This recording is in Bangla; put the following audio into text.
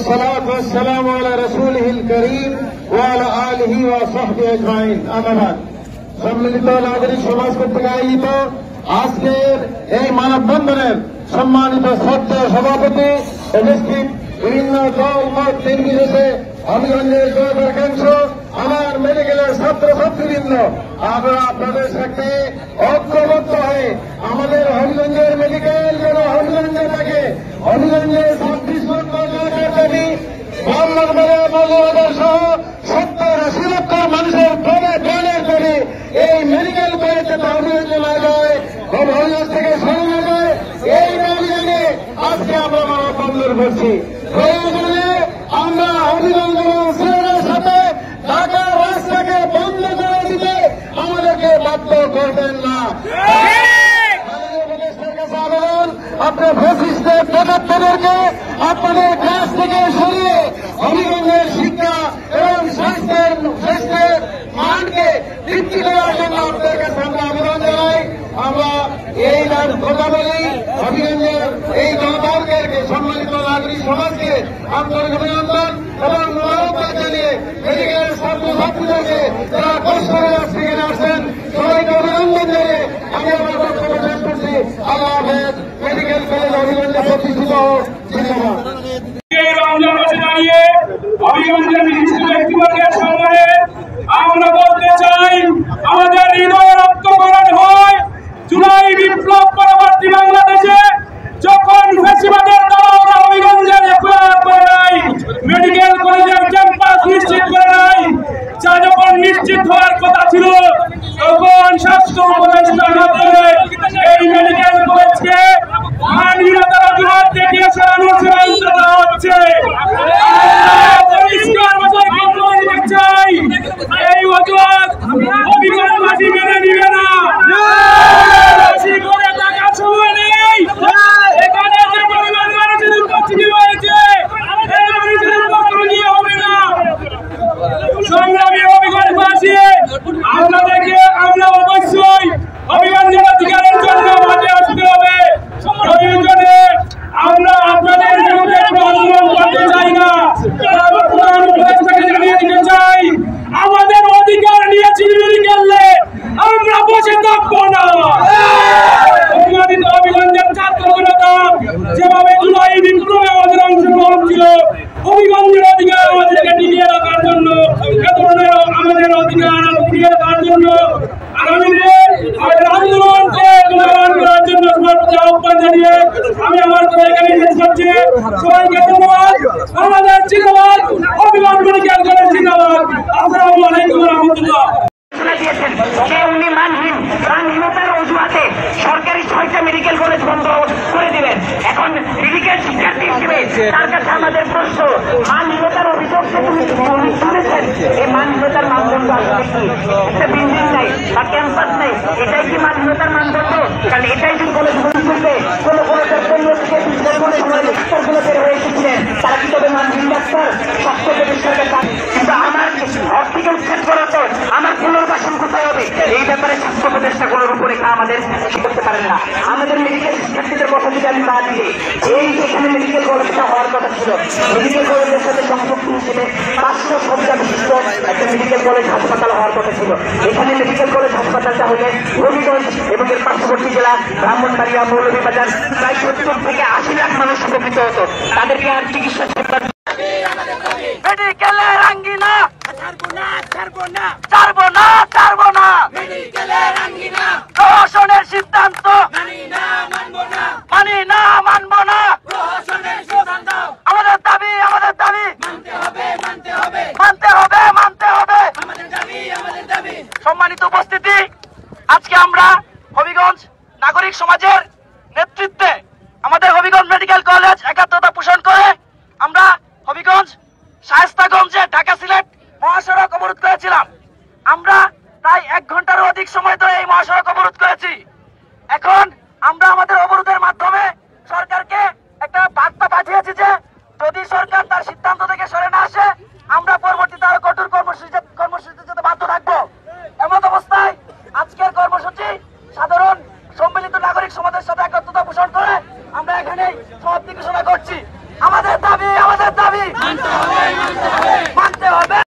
والصلاة والسلام على رسوله الكريم وعلى آله وصحبه أجمعين أما بعد সম্মিলিত নাগরিক সমাজ কর্তৃক আয়োজিত আজকের এই মানববন্ধনের সম্মানিত শ্রদ্ধেয় সভাপতি উপস্থিত বিভিন্ন দল মত নির্বিশেষে হবিগঞ্জের জনতাকাঙ্ক্ষ আমার মেডিকেলের ছাত্রছাত্রীবৃন্দ আমরা আপনাদের সাথে ঐক্যবদ্ধ হয়ে আমাদের হবিগঞ্জের মেডিকেল যেন হবিগঞ্জে থাকে হবিগঞ্জের 26 লক্ষ জনতার দাবি মোহাম্মদ সহ 70-80 লক্ষ মানুষের প্রাণের দাবি এই মেডিকেল কলেজ যাতে হবিগঞ্জে না যায় হবিগঞ্জ থেকে সরানো যায় এই দাবি জানিয়ে আজকে আমরা মানববন্ধন করছি। প্রয়োজনে আমরা হবিগঞ্জ ছেলেদের সাথে ঢাকার রাস্তাকে বন্ধ করে দিতে আমাদেরকে বাধ্য করবেন না। আপনার ফ্যাসিস্টের পদার্থদেরকে আপনাদের কাছ থেকে সরিয়ে হবিগঞ্জের শিক্ষা এবং স্বাস্থ্যের মানকে বৃদ্ধি করার জন্য আপনাদের কাছে আমরা আবেদন জানাই। আমরা এই কথা বলি হবিগঞ্জের এই জনতাকে সম্মানিত নাগরিক সমাজকে আন্তরিক অভিনন্দন এবং মোবারকবাদ জানিয়ে মেডিকেলের ছাত্রছাত্রীদেরকে যারা কষ্ট করে সেখানে আসছেন সবাইকে অভিনন্দন জানিয়ে আমি আমার বক্তব্য শেষ করছি। আল্লাহ হাফেজ। মেডিকেল কলেজ হবিগঞ্জে প্রতিষ্ঠিত হোক। ধন্যবাদ। আমরা বলতে চাই আমাদের হৃদয় রক্তকরণ হয় জুলাই বিপ্লব পরবর্তী বাংলাদেশে যখন ফ্যাসিবাদের দল হবিগঞ্জের এফআইআর করে নাই, মেডিকেল কলেজের ক্যাম্পাস নিশ্চিত করে নাই, যা যখন নিশ্চিত হওয়ার কথা ছিল তখন স্বাস্থ্য উপদেষ্টার মাধ্যমে এই মেডিকেল কলেজকে মানহীনতার অজুহাত দেখিয়ে সরানোর চূড়ান্ত করা হচ্ছে। পরিষ্কার ভাষায় বলতে চাই এই অজুহাত হবিগঞ্জবাসী মেনে নিবে না। করে থাকার সময় নেই। এখানে যে পরিমাণ মানুষের উপস্থিতি রয়েছে এই মানুষের উপস্থিতি হবে না। সংগ্রামী হবিগঞ্জবাসী আপনাদেরকে আমরা অবশ্যই হবিগঞ্জের অধিকারের জন্য মাঠে আসতে হবে। প্রয়োজনে আমরা আপনাদের বিরুদ্ধে আন্দোলন করতে চাই না। প্রধান উপদেষ্টাকে জানিয়ে দিতে চাই আমাদের অধিকার নিয়ে চিরবিরি করলে আমরা বসে থাকবো না। হবিগঞ্জের ছাত্র জনতা যেভাবে জুলাই বিপ্লবে আমাদের অংশগ্রহণ ছিল হবিগঞ্জের অধিকার আমাদেরকে টিকিয়ে রাখার জন্য এ ধরনের আমাদের অধিকার টিকিয়ে রাখার জন্য আগামী দিনে আমাদের আন্দোলনকে জনগণ করার জন্য সবার প্রতি আহ্বান জানিয়ে আমি আমার কথা এখানে শেষ করছি। সবাইকে ধন্যবাদ। আমাদের জিন্দাবাদ, হবিগঞ্জ মেডিকেল কলেজ জিন্দাবাদ। আসসালামু আলাইকুম ওয়া রাহমাতুল্লাহ। উনি মানহীনতার অজুহাতে সরকারি 6টা মেডিকেল কলেজ বন্ধ করে দিলেন। এখন মেডিকেল শিক্ষার্থী হিসেবে তার কাছে আমাদের প্রশ্ন, মানহীনতার অভিযোগ উনি শুনেছেন, এই মানহীনতার মানদণ্ড আসলে কি? একটা বিল্ডিং নেই বা ক্যাম্পাস নেই, এটাই কি মানহীনতার মানদণ্ড? কারণ এটাই যদি কলেজগুলো করবে কোনো কলেজগুলো থেকে ডাক্তারগুলো বের হয়ে এসেছিলেন তারা কি তবে মানহীন ডাক্তার? স্বাস্থ্য প্রতিষ্ঠানের কিন্তু আমার ঘর থেকে উচ্ছেদ করাতে আমার পুনর্বাসন কোথায় হবে? এই ব্যাপারে স্বাস্থ্য প্রতিষ্ঠাগুলোর উপরে আমাদের করতে পারেন না। আমাদের মেডিকেল শিক্ষার্থীদের কথা যদি আমি বাদ দিই, এই যেখানে মেডিকেল কলেজটা হওয়ার কথা ছিল, মেডিকেল কলেজের সাথে সংযুক্ত হিসেবে 500 শয্যা বিশিষ্ট একটা মেডিকেল কলেজ হাসপাতাল হওয়ার কথা ছিল। এখানে মেডিকেল কলেজ হাসপাতালটা হলে হবিগঞ্জ এবং এর পার্শ্ববর্তী জেলা ব্রাহ্মণবাড়িয়া, মৌলভীবাজার প্রায় 70 থেকে 80 লাখ মানুষ উপকৃত হতো। তাদেরকে আর চিকিৎসা মেডিকেলের আঙ্গিনা ছাড়বো না মেডিকেলের আঙ্গিনা প্রশাসনের সিদ্ধান্ত মানি না মানবো না প্রশাসনের সিদ্ধান্ত আমাদের দাবি আমাদের দাবি। সম্মানিত উপস্থিতি, আজকে আমরা হবিগঞ্জ নাগরিক সমাজের নেতৃত্বে আমাদের হবিগঞ্জ মেডিকেল কলেজ একাত্মতা পোষণ করে আমরা হবিগঞ্জ শায়েস্তাগঞ্জে ঢাকা সিলেট মহাসড়ক অবরোধ করেছিলাম। আমরা প্রায় 1 ঘন্টারও অধিক সময় ধরে এই মহাসড়ক অবরোধ করেছি। এখন আমরা আমাদের অবরোধের মাধ্যমে সরকারকে একটা বার্তা পাঠিয়েছি যে যদি সরকার তার সিদ্ধান্ত